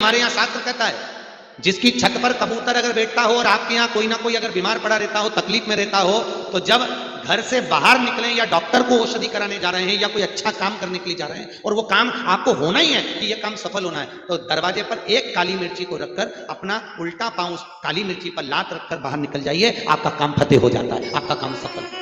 हमारे यहाँ शास्त्र कहता है, जिसकी छत पर कबूतर अगर बैठता हो और आपके यहाँ कोई ना कोई अगर बीमार पड़ा रहता हो, तकलीफ में रहता हो, तो जब घर से बाहर निकलें या डॉक्टर को औषधि कराने जा रहे हैं या कोई अच्छा काम करने के लिए जा रहे हैं और वो काम आपको होना ही है कि ये काम सफल होना है, तो दरवाजे पर एक काली मिर्ची को रखकर अपना उल्टा पांव उस काली मिर्ची पर लात रखकर बाहर निकल जाइए, आपका काम फतेह हो जाता है, आपका काम सफल।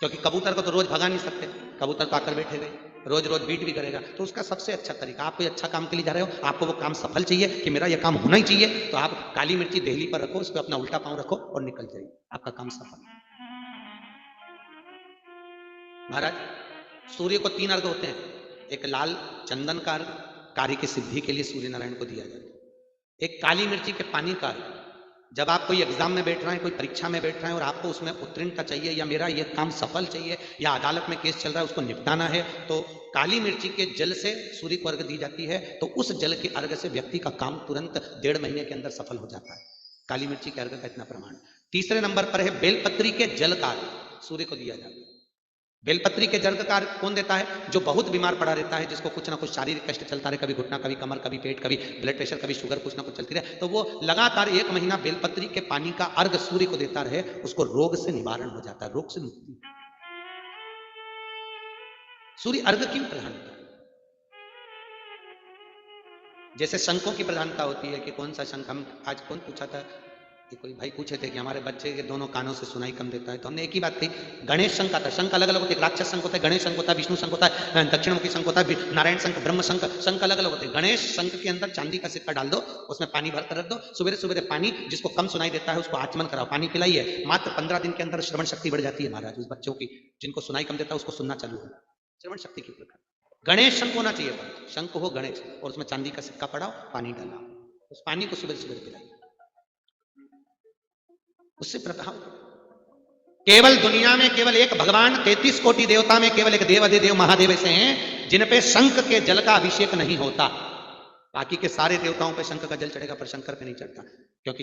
क्योंकि कबूतर को तो रोज भगा नहीं सकते, कबूतर तो आकर बैठे गए, रोज रोज बीट भी करेगा। तो उसका सबसे अच्छा तरीका, आप कोई अच्छा काम के लिए जा रहे हो, आपको वो काम सफल चाहिए कि मेरा ये काम होना ही चाहिए, तो आप काली मिर्ची देहली पर रखो, उस पर अपना उल्टा पांव रखो और निकल जाइए, आपका काम सफल। महाराज, सूर्य को 3 अर्घ होते हैं। एक लाल चंदन का अर्घ कार्य की सिद्धि के लिए सूर्य नारायण को दिया जाता है। एक काली मिर्ची के पानी का अर्घ, जब आप कोई एग्जाम में बैठ रहे हैं, कोई परीक्षा में बैठ रहे हैं और आपको उसमें उत्तीर्णता चाहिए या मेरा ये काम सफल चाहिए या अदालत में केस चल रहा है उसको निपटाना है, तो काली मिर्ची के जल से सूर्य को अर्घ दी जाती है, तो उस जल के अर्घ से व्यक्ति का काम तुरंत 1.5 महीने के अंदर सफल हो जाता है। काली मिर्ची के अर्घ का इतना प्रमाण। तीसरे नंबर पर है बेलपत्री के जल का अर्घ, सूर्य को दिया जाता है। बेलपत्री के जल का कौन देता है? जो बहुत बीमार पड़ा रहता है, जिसको कुछ ना कुछ शारीरिक कष्ट चलता रहे, कभी घुटना, कभी कमर, कभी पेट, कभी ब्लड प्रेशर, कभी शुगर, कुछ ना कुछ चलती रहे, तो वो लगातार 1 महीना बेलपत्री के पानी का अर्घ सूर्य को देता रहे, उसको रोग से निवारण हो जाता है, रोग से मुक्ति। सूर्य अर्घ क्यों प्रधानता? जैसे शंखों की प्रधानता होती है कि कौन सा शंख, हम आज कौन पूछा था कि कोई भाई पूछे थे कि हमारे बच्चे के दोनों कानों से सुनाई कम देता है, तो हमने एक ही बात कही, गणेश शंख आता है। शंख अलग अलग होते हैं, राक्षस शंख होता है, गणेश शंख होता है, विष्णु शंख होता है, दक्षिणमुखी शंख होता है, नारायण शंख, ब्रह्म शंख, शंख अलग अलग होते हैं। गणेश शंख के अंदर चांदी का सिक्का डाल दो, उसमें पानी भरकर रख दो, सुबह सुबह पानी, जिसको कम सुनाई देता है उसको आचमन कराओ, पानी पिलाइए, मात्र 15 दिन के अंदर श्रवण शक्ति बढ़ जाती है महाराज। उस बच्चों की जिनको सुनाई कम देता है उसको सुनना चालू हो, श्रवण शक्ति की प्रकार। गणेश शंख होना चाहिए, शंख हो गणेश, और उसमें चांदी का सिक्का पड़ाओ, पानी डाला, उस पानी को सुबह सुबह पिलाइए, उससे प्रभाव। केवल दुनिया में केवल एक भगवान 33 कोटि देवता में केवल एक देव अधिदेव महादेव ऐसे हैं जिन पे शंख के जल का अभिषेक नहीं होता। बाकी के सारे देवताओं पे शंख का जल चढ़ेगा, पर शंकर पे नहीं चढ़ता, क्योंकि